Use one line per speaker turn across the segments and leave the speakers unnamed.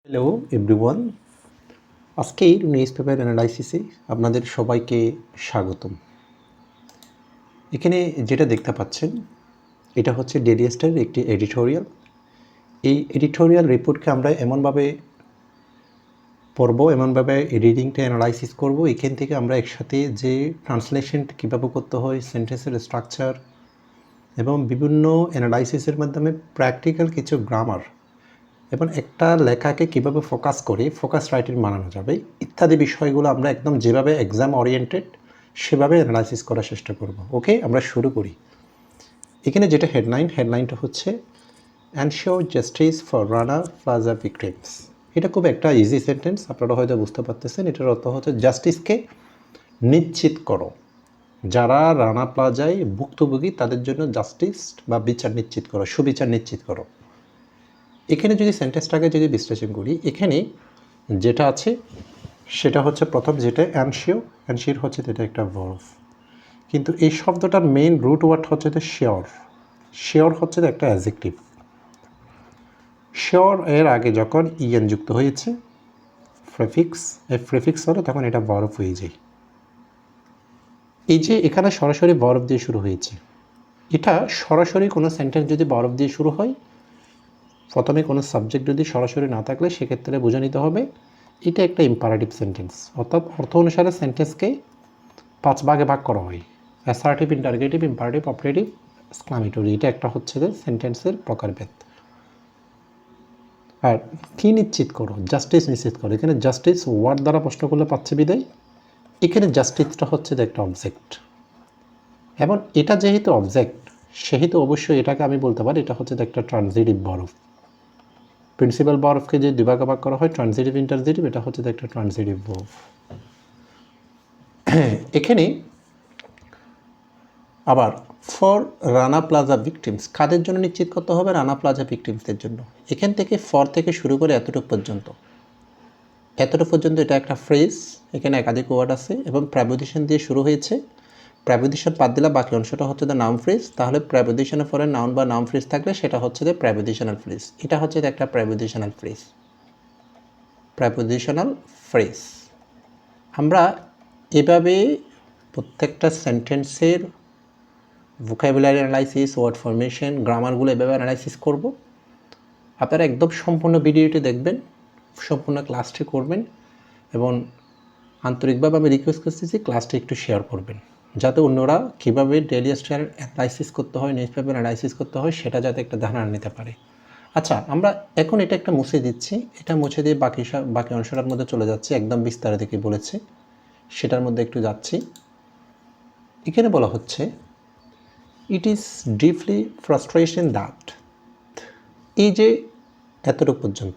Hello everyone, আজকের news paper অ্যানালাইসিসে আপনাদের সবাইকে স্বাগতম। এখানে যেটা দেখতে পাচ্ছেন এটা হচ্ছে ডেইলি স্টারের একটি এডিটোরিয়াল। এই এডিটোরিয়াল রিপোর্টকে আমরা এমনভাবে পড়ব, এমনভাবে রিডিংটা অ্যানালাইসিস করব, এখান থেকে আমরা একসাথে যে ট্রান্সলেশনটা কীভাবে করতে হয়, সেন্টেন্সের স্ট্রাকচার এবং বিভিন্ন অ্যানালাইসিসের মাধ্যমে প্র্যাকটিক্যাল কিছু গ্রামার এবং একটা লেখাকে কীভাবে ফোকাস করে ফোকাস রাইটিং বানানো যাবে ইত্যাদি বিষয়গুলো আমরা একদম যেভাবে এক্সাম ওরিয়েন্টেড সেভাবে অ্যানালাইসিস করার চেষ্টা করব। ওকে, আমরা শুরু করি। এখানে যেটা হেডলাইনটা হচ্ছে ensure justice for Rana plaza victims. এটা খুব একটা ইজি সেন্টেন্স, আপনারা হয়তো বুঝতে পারতেছেন। এটার অর্থ হচ্ছে জাস্টিসকে নিশ্চিত করো, যারা রানা প্লাজায় ভুক্তভোগী তাদের জন্য জাস্টিস বা বিচার নিশ্চিত করো, সুবিচার নিশ্চিত করো। এখানে যদি সেন্টেন্সটাকে যদি বিশ্লেষণ করি, এখানে যেটা আছে সেটা হচ্ছে প্রথম যেটা অ্যানশিওর হচ্ছে এটা একটা ভার্ব, কিন্তু এই শব্দটার মেইন রুট ওয়ার্ড হচ্ছে শিওর হচ্ছে একটা অ্যাডজেক্টিভ। শিওর এর আগে যখন ইএন যুক্ত হয়েছে প্রেফিক্স হলো, তখন এটা ভার্ব হয়ে যায়। এই যে এখানে সরাসরি ভার্ব দিয়ে শুরু হয়েছে, এটা সরাসরি কোনো সেন্টেন্স যদি ভার্ব দিয়ে শুরু হয়, প্রথমে কোনো সাবজেক্ট যদি সরাসরি না থাকলে সেক্ষেত্রে বুঝে নিতে হবে এটা একটা ইম্পারেটিভ সেন্টেন্স, অর্থাৎ অর্থ অনুসারে সেন্টেন্সকে 5 ভাগে ভাগ করা হয়: assertive, interrogative, imperative, operative, exclamatory. এটা একটা হচ্ছে যে সেন্টেন্সের প্রকারভেদ। আর কী নিশ্চিত করো? জাস্টিস নিশ্চিত করো। এখানে জাস্টিস ওয়ার্ড দ্বারা প্রশ্ন করলে পাচ্ছে বিদায়। এখানে জাস্টিসটা হচ্ছে যে একটা অবজেক্ট, এবং এটা যেহেতু অবজেক্ট সেহেতু অবশ্যই এটাকে আমি বলতে পারি এটা হচ্ছে যে একটা ট্রানজিটিভ ভার্ব। প্রিন্সিপাল ভার্বকে যে দুই ভাগে ভাগ করা হয় ট্রানজিটিভ, ইন্টারজেটিভ, এটা হচ্ছে একটা ট্রানজিটিভ ভার্ব। এখানে আবার ফর রানা প্লাজা ভিকটিমস, কাদের জন্য নিশ্চিত করতে হবে? রানা প্লাজা ভিকটিমসদের জন্য। এখান থেকে ফর থেকে শুরু করে এতটুকু পর্যন্ত এটা একটা ফ্রেজ। এখানে একাধিক ওয়ার্ড আছে এবং প্রেপোজিশন দিয়ে শুরু হয়েছে। প্রেপোজিশন বাদ দিলে বাকি অংশটা হচ্ছে দ্য নাউন ফ্রেজ। তাহলে প্রেপোজিশনের পরে নাউন বা নাউন ফ্রেজ থাকলে সেটা হচ্ছে যে প্রেপোজিশনাল ফ্রেজ। এটা হচ্ছে একটা প্রেপোজিশনাল ফ্রেজ। আমরা এভাবে প্রত্যেকটা সেন্টেন্সের ভোকাবুলারি অ্যানালাইসিস, ওয়ার্ড ফরমেশন, গ্রামারগুলো এভাবে অ্যানালাইসিস করব। আপনারা একদম সম্পূর্ণ ভিডিওটি দেখবেন, সম্পূর্ণ ক্লাসটি করবেন, এবং আন্তরিকভাবে আমি রিকোয়েস্ট করতেছি ক্লাসটি একটু শেয়ার করবেন, যাতে অন্যরা কীভাবে ডেইলি স্টার অ্যানালাইসিস করতে হয়, নিউজ পেপার অ্যানালাইসিস করতে হয় সেটা যাতে একটা ধারণা নিতে পারে। আচ্ছা, আমরা এখন এটা একটা মুছে দিচ্ছি। এটা মুছে দিয়ে বাকি অংশটার মধ্যে চলে যাচ্ছি, একদম বিস্তারিত কি বলেছে সেটার মধ্যে একটু যাচ্ছি। এখানে বলা হচ্ছে it is deeply frustration that, এই যে এতটুকু পর্যন্ত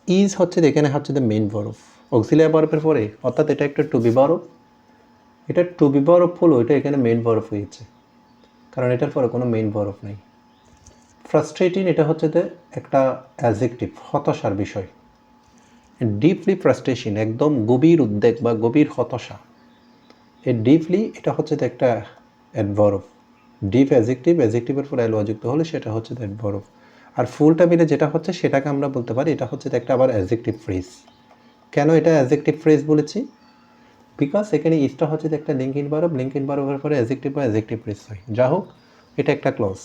ইজ হচ্ছে এখানে হচ্ছে দ্য মেইন ভার্ব, অক্সিলিয়ারি ভার্বের পরে, অর্থাৎ এটা একটা টু বি ভার্ব। এটা টু বি ভার্ব হলো, এটা এখানে মেইন ভার্ব হয়েছে, কারণ এটার পরে কোনো মেইন ভার্ব নেই। ফ্রাস্ট্রেটিং এটা হচ্ছে যে একটা অ্যাডজেক্টিভ, হতাশার বিষয়। ডিপলি ফ্রাস্ট্রেশন একদম গভীর উদ্বেগ বা গভীর হতাশা। এই ডিপলি এটা হচ্ছে একটা অ্যাডভার্ব। ডিপ অ্যাডজেক্টিভের পর এল যুক্ত হলে সেটা হচ্ছে অ্যাডভার্ব। আর ফুলটা মিলে যেটা হচ্ছে সেটাকে আমরা বলতে পারি এটা হচ্ছে একটা আবার অ্যাডজেক্টিভ ফ্রেজ। কেন এটা অ্যাডজেক্টিভ ফ্রেজ বলেছি? বিকজ এখানে ইজটা হচ্ছে একটা লিঙ্কিং ভার্বের পরে অ্যাডজেক্টিভ বা অ্যাডজেক্টিভ ফ্রেজ হয়। যা হোক, এটা একটা ক্লজ,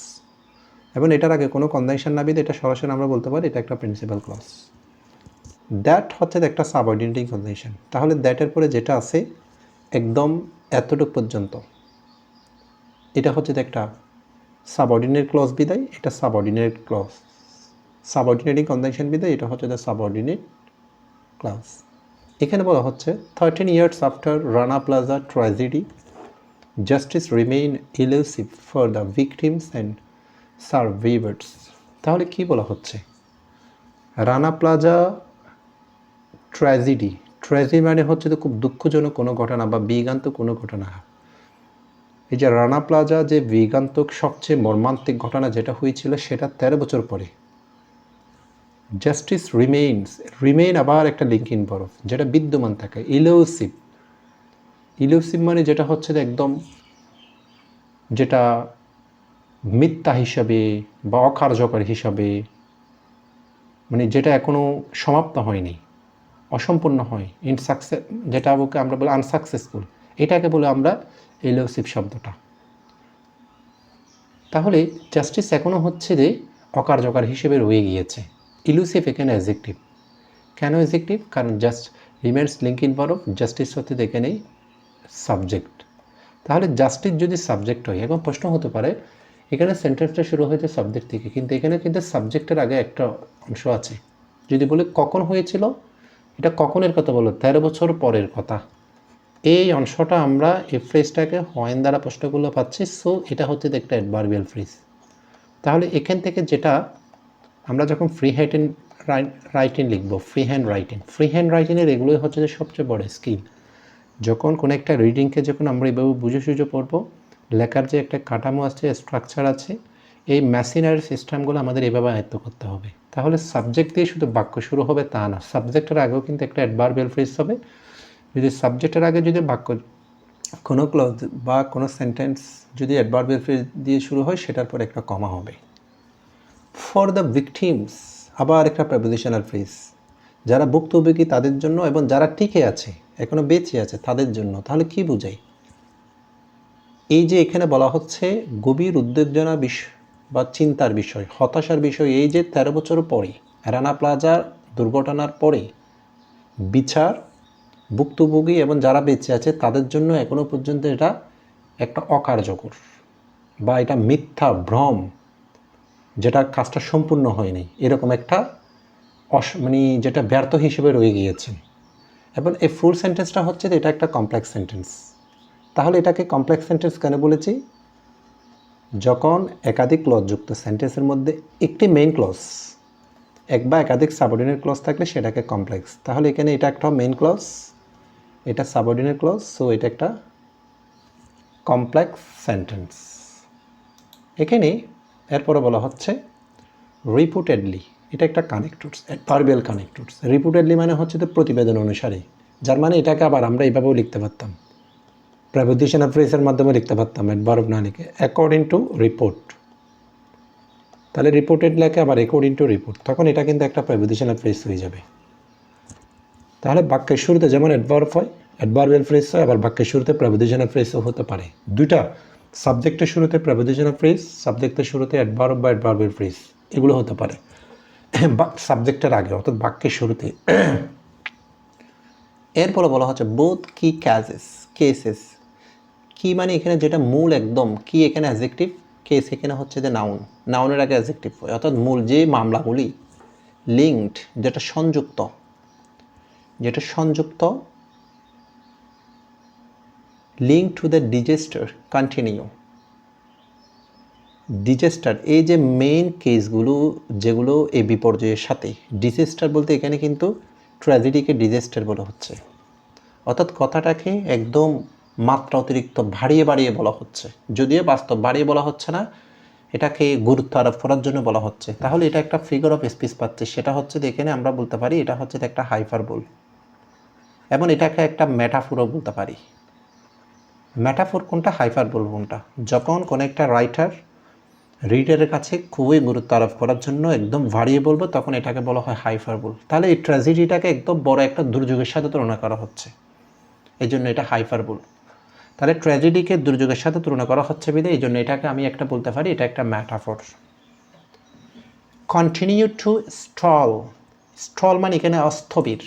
এবং এটার আগে কোনো কনজাংশন না বিধে এটা সরাসরি আমরা বলতে পারি এটা একটা প্রিন্সিপাল ক্লজ। দ্যাট হচ্ছে একটা সাবঅর্ডিনেটিং কনজাংশন। তাহলে দ্যাটের পরে যেটা আছে একদম এতটুকু পর্যন্ত, এটা হচ্ছে একটা সাবঅর্ডিনেট ক্লজ বিদায়, এটা সাবঅর্ডিনেট ক্লজ, সাবঅর্ডিনেটিং কনজাংশন বিদায়, এটা হচ্ছে দ্য সাবঅর্ডিনেট ক্লজ। এখানে বলা হচ্ছে 13 years after Rana Plaza tragedy, justice remain elusive for the victims and survivors. তাহলে কি বলা হচ্ছে? রানা প্লাজা ট্র্যাজেডি মানে হচ্ছে তো খুব দুঃখজনক কোনো ঘটনা বা বিগান্তক কোনো ঘটনা। এই যে রানা প্লাজা যে বিগান্তক সবচেয়ে মর্মান্তিক ঘটনা যেটা হয়েছিল সেটা 13 বছর পরে। জাস্টিস রিমেইন আবার একটা লিঙ্কিং ভার্ব যেটা বিদ্যমান থাকে। ইলুসিভ মানে যেটা হচ্ছে একদম যেটা মিথ্যা হিসাবে বা অকার্যকর হিসাবে মানে যেটা এখনও সমাপ্ত হয়নি, অসম্পূর্ণ হয়, যেটা আমরা বলি আনসাকসেসফুল, এটাকে বলে আমরা এলুসিভ শব্দটা। তাহলে জাস্টিস এখনও হচ্ছে যে অকার্যকর হিসেবে রয়ে গিয়েছে। ইলুসিভ এখানে অ্যাডজেক্টিভ। কেন অ্যাডজেক্টিভ? কারণ just remains link in verb, justice হচ্ছে এখানেই সাবজেক্ট। তাহলে জাস্টিস যদি সাবজেক্ট হয়, এখন প্রশ্ন হতে পারে এখানে সেন্টেন্সটা শুরু হয়েছে সাবজেক্ট থেকে, কিন্তু এখানে কিন্তু সাবজেক্টের আগে একটা অংশ আছে। যদি বলে কখন হয়েছিল, এটা কখনের কথা বলো, 13 বছর পরের কথা। এই অংশটা আমরা এই ফ্রেজটাকে হোয়েন দ্বারা প্রশ্নগুলো পাচ্ছি, সো এটা হচ্ছে একটা অ্যাডভার্বিয়াল ফ্রেজ। তাহলে এখান থেকে যেটা আমরা যখন ফ্রি হ্যান্ড রাইটিং লিখবো, ফ্রি হ্যান্ড রাইটিংয়ের এগুলোই হচ্ছে যে সবচেয়ে বড় স্কিল। যখন কোনো একটা রিডিংকে যখন আমরা এইভাবে বুঝে সুঝে পড়বো, লেখার যে একটা কাঠামো আছে, স্ট্রাকচার আছে, এই মেশিনারি সিস্টেমগুলো আমাদের এভাবে আয়ত্ত করতে হবে। তাহলে সাবজেক্ট দিয়ে শুধু বাক্য শুরু হবে তা না, সাবজেক্টের আগেও কিন্তু একটা অ্যাডভার্বিয়াল ফ্রেজ হবে। যদি সাবজেক্টের আগে যদি বাক্য, কোনো ক্লজ বা কোনো সেন্টেন্স যদি অ্যাডভার্বিয়াল ফ্রেজ দিয়ে শুরু হয়, সেটার পর একটা কমা হবে। ফর দ্য ভিকটিমস আবার একটা প্রেপোজিশনাল ফ্রেজ, যারা ভুক্তভোগী তাদের জন্য, এবং যারা টিকে আছে, এখনও বেঁচে আছে তাদের জন্য। তাহলে কি বোঝায়? এই যে এখানে বলা হচ্ছে গভীর উদ্বেগজনক বিষয় বা চিন্তার বিষয়, হতাশার বিষয়, এই যে 13 বছর পরে রানা প্লাজার দুর্ঘটনার পরে বিচার, ভুক্তভোগী এবং যারা বেঁচে আছে তাদের জন্য এখনও পর্যন্ত এটা একটা অকার্যকর বা এটা মিথ্যা ভ্রম, যেটা কাজটা সম্পূর্ণ হয়নি, এরকম একটা মানে যেটা ব্যর্থ হিসেবে রয়ে গিয়েছে। এবং এই ফুল সেন্টেন্সটা হচ্ছে যে এটা একটা কমপ্লেক্স সেন্টেন্স। তাহলে এটাকে কমপ্লেক্স সেন্টেন্স কেন বলেছি? যখন একাধিক ক্লজযুক্ত সেন্টেন্সের মধ্যে একটি মেইন ক্লজ, এক বা একাধিক সাবঅর্ডিনেট ক্লজ থাকলে সেটাকে কমপ্লেক্স। তাহলে এখানে এটা একটা মেইন ক্লজ, এটা সাবঅর্ডিনেট ক্লজ, সো এটা একটা কমপ্লেক্স সেন্টেন্স। এখানে এরপরে বলা হচ্ছে রিপুটেডলি, এটা একটা কানেক্টরস, ভার্বিয়াল কানেক্টরস। রিপুটেডলি মানে হচ্ছে তো প্রতিবেদন অনুসারে, যার মানে এটাকে আবার আমরা এইভাবেও লিখতে পারতাম, প্রেপোজিশনাল ফ্রেজের মাধ্যমে লিখতে পারতাম, অ্যাডভার্ব না লিখে অ্যাকর্ডিং টু রিপোর্ট। তাহলে রিপোর্টেড লেখে আবার অ্যাকর্ডিং টু রিপোর্ট, তখন এটা কিন্তু একটা প্রেপোজিশনাল ফ্রেজ হয়ে যাবে। তাহলে বাক্যের শুরুতে যেমন অ্যাডভার্ব হয়, অ্যাডভার্বিয়াল ফ্রেজ হয়, আবার বাক্যের শুরুতে প্রেপোজিশনাল ফ্রেজও হতে পারে। দুইটা, সাবজেক্টের শুরুতে প্রেপোজিশনাল ফ্রেজ, সাবজেক্টের শুরুতে অ্যাডভার্ব বা অ্যাডভার্বিয়াল ফ্রেজ, এগুলো হতে পারে সাবজেক্টের আগে, অর্থাৎ বাক্যের শুরুতে। এরপরে বলা হচ্ছে বোথ কি কেসেস। কি মানে এখানে যেটা মূল, একদম কি এখানে অ্যাডজেক্টিভ, কেস এখানে হচ্ছে যে নাউন, নাউনের আগে অ্যাডজেক্টিভ হয়, অর্থাৎ মূল যে মামলাগুলি লিঙ্কড, যেটা সংযুক্ত লিঙ্ক টু দ্য ডিজেস্টার কন্টিনিউ। ডিজেস্টার, এই যে মেইন কেসগুলো যেগুলো এই বিপর্যয়ের সাথে, ডিজেস্টার বলতে এখানে কিন্তু ট্র্যাজেডিকে ডিজেস্টার বলা হচ্ছে, অর্থাৎ কথাটাকে একদম মাত্রা অতিরিক্ত বাড়িয়ে বলা হচ্ছে, যদিও বাস্তব বাড়িয়ে বলা হচ্ছে না, এটাকে গুরুত্ব আরোপ করার জন্য বলা হচ্ছে। তাহলে এটা একটা ফিগার অফ স্পিচ পাচ্ছে, সেটা হচ্ছে যে এখানে আমরা বলতে পারি এটা হচ্ছে একটা হাইপারবোল, এবং এটাকে একটা মেটাফোরও বলতে পারি। মেটাফোর কোনটা, হাইপারবোল কোনটা? যখন কোনো একটা রাইটার রিডারের কাছে খুবই গুরুত্ব আরোপ করার জন্য একদম বাড়িয়ে বলবো, তখন এটাকে বলা হয় হাইপারবোল। তাহলে এই ট্র্যাজেডিটাকে একদম বড় একটা দুর্যোগের সাথে তুলনা করা হচ্ছে, এই জন্য এটা হাইপারবোল। তাহলে ট্র্যাজেডিকে দুর্যোগের সাথে তুলনা করা হচ্ছে বিধে এই জন্য এটাকে আমি একটা বলতে পারি এটা একটা ম্যাটাফোর। কন্টিনিউ টু স্টল মানে এখানে অস্থবির,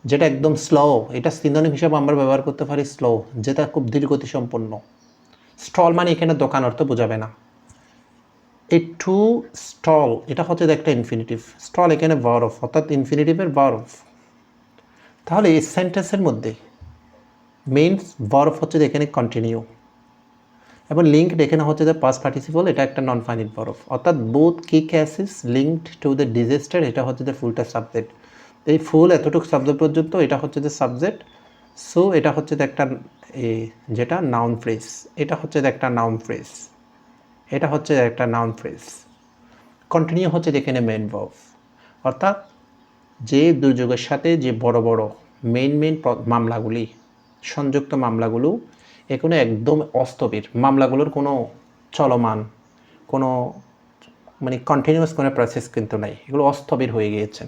যেটা একদম স্লো, এটা সিনোনিম হিসেবে আমরা ব্যবহার করতে পারি স্লো, যেটা খুব ধীরগতি সম্পন্ন। স্টল মানে এখানে দোকান অর্থ বোঝাবে না। এই টু স্টল এটা হচ্ছে একটা ইনফিনিটিভ, স্টল এখানে ভার্ব, অর্থাৎ ইনফিনিটিভের ভার্ব। তাহলে এই সেন্টেন্সের মধ্যে মেইন ভার্ব হচ্ছে এখানে কন্টিনিউ, এবং লিঙ্কড এখানে হচ্ছে যে পাস্ট পার্টিসিপল, এটা একটা নন ফাইনাইট ভার্ব, অর্থাৎ বোথ কি cases linked to the disaster, এটা হচ্ছে যে ফুলটা সাবজেক্ট। এই ফুল এতটুকু শব্দ পর্যন্ত এটা হচ্ছে যে সাবজেক্ট, সো এটা হচ্ছে যে একটা যেটা নাউন ফ্রেজ, এটা হচ্ছে যে একটা নাউন ফ্রেজ, এটা হচ্ছে একটা নাউন ফ্রেজ। কন্টিনিউ হচ্ছে যেখানে মেইন ভার্ব, অর্থাৎ যে দুর্যোগের সাথে যে বড় বড় মেইন মামলাগুলি, সংযুক্ত মামলাগুলো এখানে একদম অস্থবির, মামলাগুলোর কোনো চলমান, কোনো মানে কন্টিনিউয়াস কোনো প্রসেস কিন্তু নাই, এগুলো অস্থবির হয়ে গিয়েছে।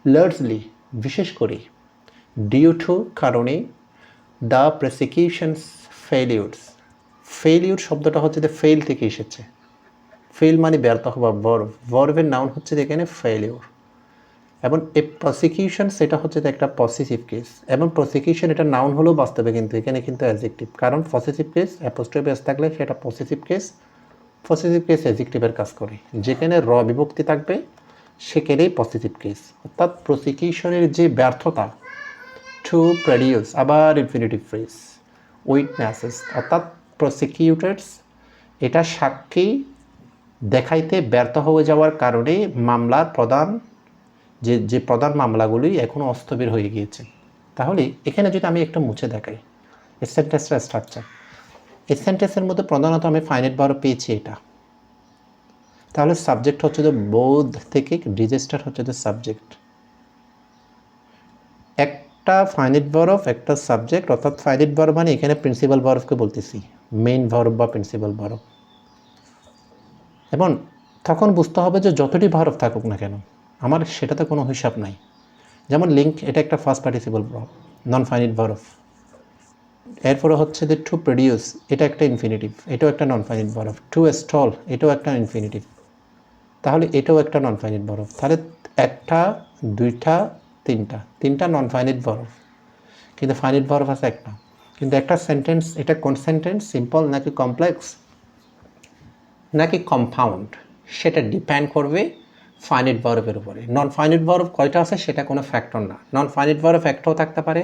লার্জলি বিশেষ করে ডিউ টু কারণে দ্য প্রসিকিউশনস ফেলিউরস, ফেলিউর শব্দটা হচ্ছে যে ফেল থেকে এসেছে। ফেল মানে ব্যর্থ হওয়া, ভার্বের নাউন হচ্ছে এখানে ফেলিউর। এবং এ প্রসিকিউশন সেটা হচ্ছে একটা পসেসিভ কেস, এবং প্রসিকিউশন এটা নাউন হলেও বাস্তবে কিন্তু এখানে কিন্তু অ্যাডজেক্টিভ, কারণ পসেসিভ কেস অ্যাপোস্ট্রফি এস থাকলে সেটা পসেসিভ কেস, পসেসিভ কেস অ্যাডজেক্টিভের কাজ করে। যেখানে র বিভক্তি থাকবে সেখানেই পসেসিভ কেস। অর্থাৎ প্রসিকিউশনের যে ব্যর্থতা, টু প্রডিউস, আবার ইনফিনিটিভ ফ্রেজ, উইটনেসেস, অর্থাৎ প্রসিকিউটার্স এটা সাক্ষী দেখাইতে ব্যর্থ হয়ে যাওয়ার কারণে মামলার প্রধান যে প্রধান মামলাগুলি এখনও অস্থবির হয়ে গিয়েছে। তাহলে এখানে যদি আমি একটা মুছে দেখাই এই সেন্টেন্সটার স্ট্রাকচার, এই সেন্টেন্সের মধ্যে প্রধানত আমি ফাইনাইট ভার্ব পেয়েছি এটা। তাহলে সাবজেক্ট হচ্ছে যে বোধ থেকে ডিজাস্টার হচ্ছে যে সাবজেক্ট, একটা ফাইনাইট ভার্ব একটা সাবজেক্ট, অর্থাৎ ফাইনাইট ভার্ব মানে এখানে প্রিন্সিপাল ভার্বকে বলতেছি, মেইন ভার্ব বা প্রিন্সিপাল ভার্ব। এবং তখন বুঝতে হবে যে যতটি ভার্ব থাকুক না কেন আমার সেটাতে কোনো হিসাব নাই। যেমন লিঙ্ক, এটা একটা ফার্স্ট পার্টিসিপল ভার্ব, নন ফাইনাইট ভার্ব। এরপরে হচ্ছে যে টু প্রডিউস, এটা একটা ইনফিনিটিভ, এটাও একটা non finite verb. To stall, এটাও একটা ইনফিনিটিভ, তাহলে এটাও একটা নন ফাইনাইট ভার্ব। তাহলে একটা, দুইটা, তিনটা নন ফাইনাইট ভার্ব, কিন্তু ফাইনাইট ভার্ব আছে একটা। কিন্তু একটা সেন্টেন্স, এটা কোন সেন্টেন্স, সিম্পল নাকি কমপ্লেক্স নাকি কম্পাউন্ড, সেটা ডিপেন্ড করবে ফাইনাইট ভার্বের উপরে। নন ফাইনাইট ভার্ব কয়টা আছে সেটা কোনো ফ্যাক্টর না। নন ফাইনাইট ভার্ব একটাও থাকতে পারে,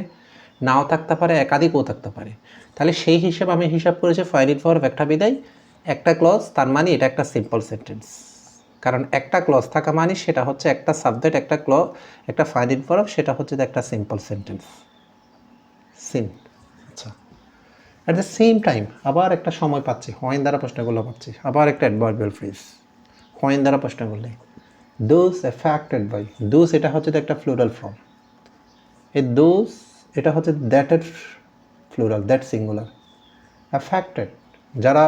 নাও থাকতে পারে, একাধিকও থাকতে পারে। তাহলে সেই হিসেবে আমি হিসাব করেছি ফাইনাইট ভার্ব একটা বিদায়, একটা ক্লজ, তার মানে এটা একটা সিম্পল সেন্টেন্স। কারণ একটা ক্লজ থাকা মানে সেটা হচ্ছে একটা সাবজেক্ট, একটা ক্লজ, একটা ফাইনাইট ভার্ব, সেটা হচ্ছে একটা সিম্পল সেন্টেন্স। আচ্ছা, অ্যাট দ্য সেম টাইম আবার একটা সময় পাচ্ছি, হোয়েন দ্বারা প্রশ্নগুলো পাচ্ছি, আবার একটা অ্যাডভার্বিয়াল ফ্রেজ হোয়েন দ্বারা প্রশ্ন করলে। দোজ অ্যাফেক্টেড বাই, দোজ এটা হচ্ছে একটা ফ্লুরাল ফর্ম, এই দোজ এটা হচ্ছে দ্যাটের ফ্লুরাল, দ্যাট সিঙ্গুলার। অ্যাফেক্টেড যারা,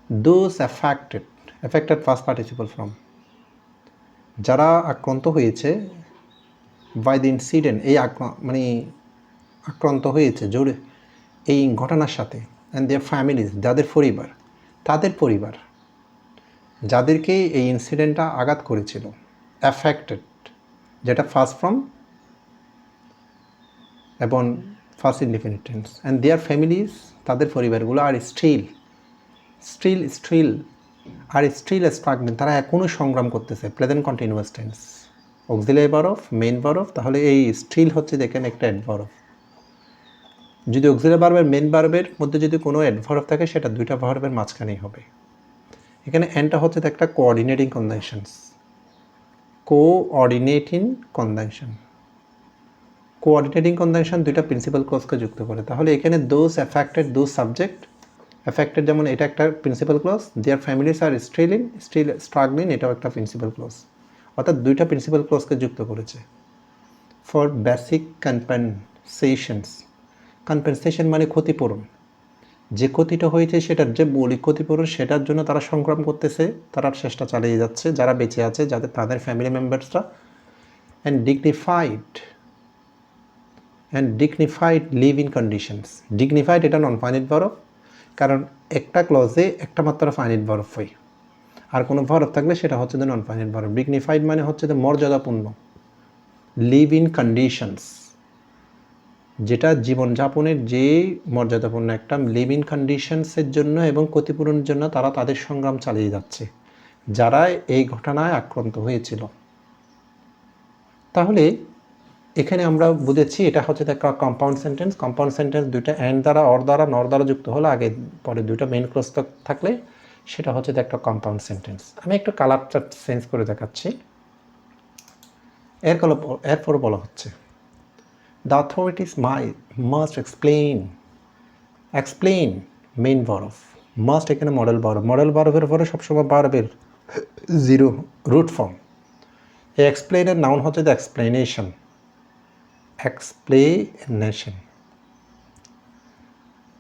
those affected, affected first participle form, যারা আক্রান্ত হয়েছে বাই দ্য ইনসিডেন্ট, এই মানে আক্রান্ত হয়েছে জোরে এই ঘটনার সাথে, অ্যান্ড দেয়ার ফ্যামিলিজ, যাদের পরিবার, তাদের পরিবার যাদেরকে এই ইনসিডেন্টটা আঘাত করেছিল। অ্যাফেক্টেড যেটা ফার্স্ট ফর্ম এবং first indefinite tense, and there families, তাদের পরিবারগুলো আর স্টিল স্ট্রাগলিং, তারা এখনও সংগ্রাম করতেছে। Present continuous tense, auxiliary verb, main verb, তাহলে এই স্টিল হচ্ছে দেখেন একটা অ্যাডভার্ব। যদি অক্সিলারি ভার্বের মেইন ভার্বের মধ্যে যদি কোনো অ্যাডভার্ব থাকে সেটা দুইটা ভার্বের মাঝখানেই হবে। এখানে এনটা হচ্ছে একটা কোঅর্ডিনেটিং কনজাংশনস, কোঅর্ডিনেটিং কনজাংশন দুইটা প্রিন্সিপাল ক্লজকে যুক্ত করে। তাহলে এখানে those affected, those subject, affected যেমন এটা একটা principal clause, their families are still struggling, এটাও একটা প্রিন্সিপাল ক্লজ। অর্থাৎ দুইটা প্রিন্সিপাল ক্লজকে যুক্ত করেছে। ফর বেসিক কম্পেনসেশন মানে ক্ষতিপূরণ, যে ক্ষতিটা হয়েছে সেটার যে মৌলিক ক্ষতিপূরণ সেটার জন্য তারা সংগ্রাম করতেছে, তারা চেষ্টা চালিয়ে যাচ্ছে যারা বেঁচে আছে, যাদের তাদের ফ্যামিলি মেম্বার্সরা। And dignified living conditions, dignified এটা নন ফাইনাইট ভার্ব, কারণ একটা ক্লজে একটা মাত্র ফাইনাইট ভার্ব হয়, আর কোনো ভার্ব থাকলে সেটা হচ্ছে যে নন ফাইনাইট ভার্ব। ডিগনিফাইড মানে হচ্ছে যে মর্যাদাপূর্ণ, লিভ ইন কন্ডিশনস যেটা জীবনযাপনের যে মর্যাদাপূর্ণ একটা লিভ ইন কন্ডিশনসের জন্য এবং ক্ষতিপূরণের জন্য তারা তাদের সংগ্রাম চালিয়ে যাচ্ছে যারা এই ঘটনায় আক্রান্ত হয়েছিল। তাহলে এখানে আমরা বুঝেছি এটা হচ্ছে একটা কম্পাউন্ড সেন্টেন্স, দুইটা অ্যান্ড দ্বারা, অর দ্বারা, নর দ্বারা যুক্ত হলে আগে পরে দুইটা মেইন ক্লজ থাকলে সেটা হচ্ছে একটা কম্পাউন্ড সেন্টেন্স। আমি একটু কালারটা চেঞ্জ করে দেখাচ্ছি। এরপর বলা হচ্ছে the authorities must explain main verb, must এখানে মডেল ভার্বের পরে সবসময় ভার্বের জিরো রুট ফর্ম। এই এক্সপ্লেনের নাউন হচ্ছে দ্য এক্সপ্লেনেশন।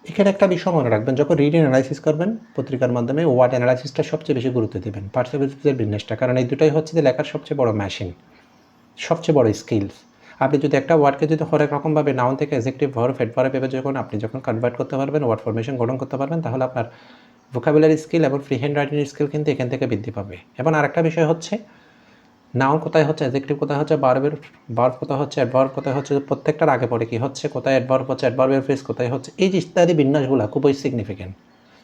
এখানে একটা বিষয় মনে রাখবেন, যখন রিডিং অ্যানালাইসিস করবেন পত্রিকার মাধ্যমে, ওয়ার্ড অ্যানালাইসিসটা সবচেয়ে বেশি গুরুত্ব দেবেন, পার্সিপেটিভের বিন্যাসটা, কারণ এই দুটাই হচ্ছে যে লেখার সবচেয়ে বড় মেশিন, সবচেয়ে বড় স্কিলস। আপনি যদি একটা ওয়ার্ডকে যদি হরেক রকমভাবে নাউন থেকে অ্যাডজেক্টিভ, ভার্ব, অ্যাডভার্ব এভাবে যখন কনভার্ট করতে পারবেন, ওয়ার্ড ফরমেশন গঠন করতে পারবেন, তাহলে আপনার ভোকাবুলারি স্কিল এবং ফ্রি হ্যান্ড রাইটিং স্কিল কিন্তু এখান থেকে বৃদ্ধি পাবে। এবং আরেকটা বিষয় হচ্ছে নাউন কোথায় হচ্ছে, অ্যাডজেক্টিভ কোথায় হচ্ছে, ভার্ব কোথায় হচ্ছে, অ্যাডভার্ব কোথায় হচ্ছে, প্রত্যেকটার আগে পরে কী হচ্ছে, কোথায় অ্যাডভার্ব হচ্ছে, অ্যাডভার্বের ফ্রেজ কোথায় হচ্ছে, এই যে ইত্যাদি বিন্যাসগুলো খুবই সিগনিফিক্যান্ট।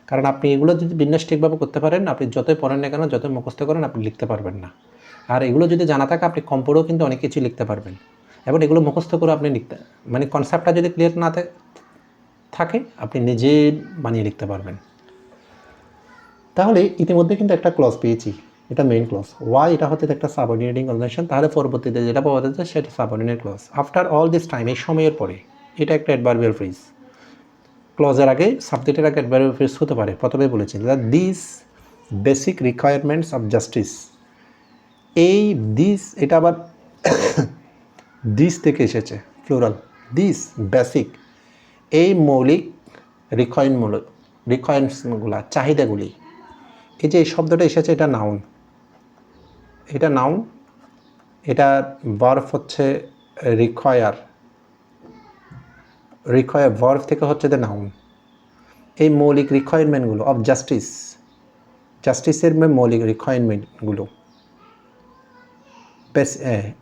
কারণ আপনি এগুলো যদি বিন্যাস ঠিকভাবে করতে পারেন, আপনি যতই পড়েন না কেন, যতই মুখস্থ করেন, আপনি লিখতে পারবেন না। আর এগুলো যদি জানা থাকে, আপনি কম পড়েও কিন্তু অনেক কিছু লিখতে পারবেন। এবং এগুলো মুখস্থ করে আপনি লিখতে, মানে কনসেপ্টটা যদি ক্লিয়ার না থাকে, আপনি নিজে বানিয়ে লিখতে পারবেন। তাহলে ইতিমধ্যে কিন্তু একটা ক্লজ পেয়েছি, এটা মেইন ক্লজ। ওয়াই এটা হচ্ছে একটা সাবঅর্ডিনেটিং কনজাংশন, তাহলে পরবর্তীতে যেটা পাওয়া যাচ্ছে সেটা subordinate clause. After all this time, এই সময়ের পরে, এটা একটা অ্যাডভার্বিয়াল ফ্রেজ। ক্লজের আগে, সাবজেক্টের আগে অ্যাডভার্বিয়াল ফ্রেজ হতে পারে। প্রথমে বলেছি this basic requirements of justice. এই দিস, এটা আবার দিস থেকে এসেছে, ফ্লোরাল। দিস বেসিক, এই মৌলিক রিকোয়ারমেন্টসগুলা, চাহিদাগুলি, এই যে এই শব্দটা এসেছে, এটা নাউন, এটা নাউন, এটা ভার্ব হচ্ছে রিকোয়ার, ভার্ব থেকে হচ্ছে দ্য নাউন। এই মৌলিক রিকোয়ারমেন্টগুলো অফ জাস্টিসের মৌলিক রিকোয়ারমেন্টগুলো,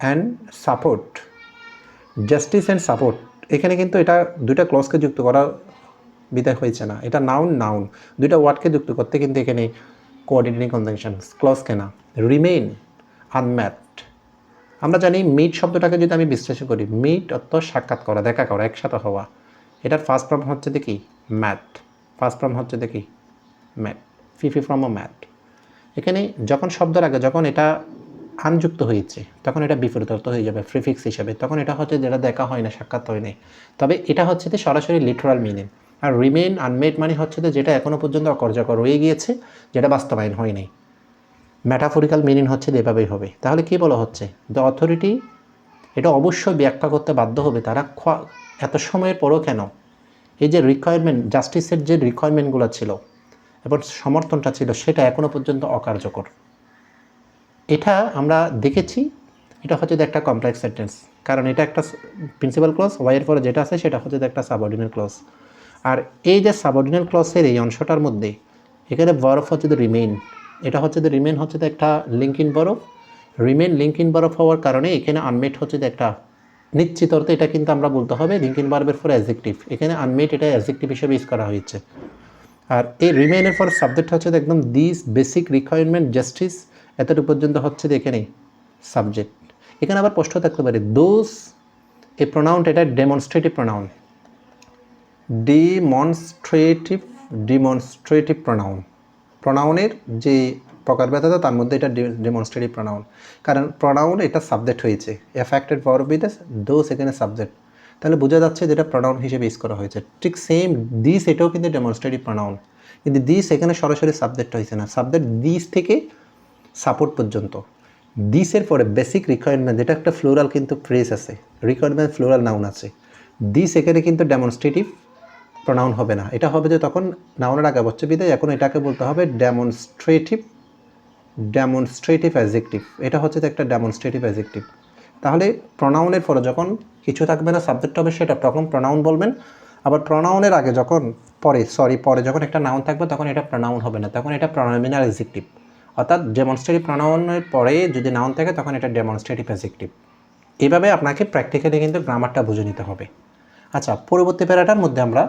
and support, justice and support, এখানে কিন্তু এটা দুইটা ক্লজকে যুক্ত করা বিদায় হয়েছে না, এটা নাউন দুইটা ওয়ার্ডকে যুক্ত করতে কিন্তু এখানে কোঅর্ডিনেটিং কনজাংশন ক্লজকে না। রিমেইন আনম্যাট, আমরা জানি মিট শব্দটাকে যদি আমি বিশ্লেষণ করি, মিট অর্থ সাক্ষাৎ করা, দেখা করা, একসাথে হওয়া। এটার ফার্স্ট ফর্ম হচ্ছে দেখি ম্যাট, ফার্স্ট ফর্ম হচ্ছে দেখি ম্যাট, ফিফি ফর্ম ও ম্যাট। এখানে যখন শব্দের আগে যখন এটা আনযুক্ত হয়েছে, তখন এটা বিপরীত অর্থ হয়ে যাবে প্রিফিক্স হিসাবে, তখন এটা হচ্ছে যেটা দেখা হয় না, সাক্ষাৎ হয় নাই। তবে এটা হচ্ছে যে সরাসরি লিটারাল মিনিং। আর রিমেইন আনমেড মানে হচ্ছে যে যেটা এখনও পর্যন্ত অকার্যকর রয়ে গিয়েছে, যেটা বাস্তবায়ন হয় নাই। ম্যাটাফরিক্যাল মিনিং হচ্ছে এভাবেই হবে। তাহলে কী বলা হচ্ছে, দ্য অথরিটি এটা অবশ্যই ব্যাখ্যা করতে বাধ্য হবে, তারা এত সময়ের পরও কেন এই যে রিকোয়ারমেন্ট, জাস্টিসের যে রিকোয়ারমেন্টগুলো ছিল এবং সমর্থনটা ছিল, সেটা এখনও পর্যন্ত অকার্যকর। এটা আমরা দেখেছি, এটা হচ্ছে একটা কমপ্লেক্স সেন্টেন্স, কারণ এটা একটা প্রিন্সিপাল ক্লজ, ওয়াইয়ের পরে যেটা আছে সেটা হচ্ছে একটা সাবঅর্ডিনেট ক্লজ। আর এই যে সাবঅর্ডিনেট ক্লজের এই অংশটার মধ্যে এখানে ভার্ব হচ্ছে দ্য রিমেইন, এটা হচ্ছে দ্য রিমেইন হচ্ছে একটা link in verb. Remain link in verb হওয়ার কারণে এখানে আনমেট হচ্ছে একটা নিশ্চিত অর্থে, এটা কিন্তু আমরা বলতে হবে লিঙ্ক ইন ভার্বের পরে অ্যাডজেক্টিভ, এখানে আনমেট এটা অ্যাডজেক্টিভ হিসেবে ইউজ করা হয়েছে। আর এই রিমেইনের পর সাবজেক্ট হচ্ছে একদম দিস বেসিক রিকোয়ারমেন্ট জাস্টিস, এতটুকু পর্যন্ত হচ্ছে এখানে সাবজেক্ট। এখানে আবার প্রশ্ন থাকতে পারে দোজ, এই প্রোনাউনটা এটা ডেমনস্ট্রেটিভ প্রোনাউন, ডিমনস্ট্রেটিভ প্রোনাউনের যে প্রকারভেদতা, তার মধ্যে এটা ডেমনস্ট্রেটিভ প্রোনাউন, কারণ প্রোনাউন এটা সাবজেক্ট হয়েছে, এফেক্টেড ভার্ব উইথ দোজ এখানে সাবজেক্ট, তাহলে বোঝা যাচ্ছে যেটা প্রোনাউন হিসেবে ইউজ করা হয়েছে। ঠিক সেম দিস, এটাও কিন্তু ডেমনস্ট্রেটিভ প্রোনাউন, কিন্তু দিস এখানে সরাসরি সাবজেক্ট হয়েছে না, সাবজেক্ট দিস থেকে সাপোর্ট পর্যন্ত। দিসের পরে বেসিক রিকোয়ারমেন্ট, যেটা একটা ফ্লোরাল কিন্তু ফ্রেজ আছে, রিকোয়ারমেন্ট ফ্লোরাল নাউন আছে, দিস এখানে কিন্তু ডেমনস্ট্রেটিভ প্রোনাউন হবে না, এটা হবে যে তখন নাউনের আগে বচ্ছে বিদায়, এখন এটাকে বলতে হবে ডেমনস্ট্রেটিভ অ্যাডজেক্টিভ, এটা হচ্ছে একটা ডেমনস্ট্রেটিভ অ্যাডজেক্টিভ। তাহলে প্রোনাউনের পরে যখন কিছু থাকবে না, সাবজেক্ট হবে, সেটা তখন প্রোনাউন বলবেন। আবার প্রোনাউনের আগে যখন পরে যখন একটা নাউন থাকবে, তখন এটা প্রোনাউন হবে না, তখন এটা প্রোনামিনাল অ্যাডজেক্টিভ। অর্থাৎ ডেমনস্ট্রেটিভ প্রোনাউনের পরে যদি নাউন থাকে, তখন এটা ডেমনস্ট্রেটিভ অ্যাডজেক্টিভ। এইভাবে আপনাকে প্র্যাকটিক্যালি কিন্তু গ্রামারটা বুঝে নিতে হবে। আচ্ছা, পরবর্তী প্যারাটার মধ্যে আমরা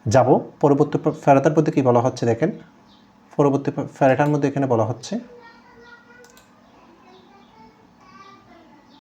যাব। পরবর্তী প্যারাটার মধ্যে কী বলা হচ্ছে দেখেন, পরবর্তী প্যারাটার মধ্যে এখানে বলা হচ্ছে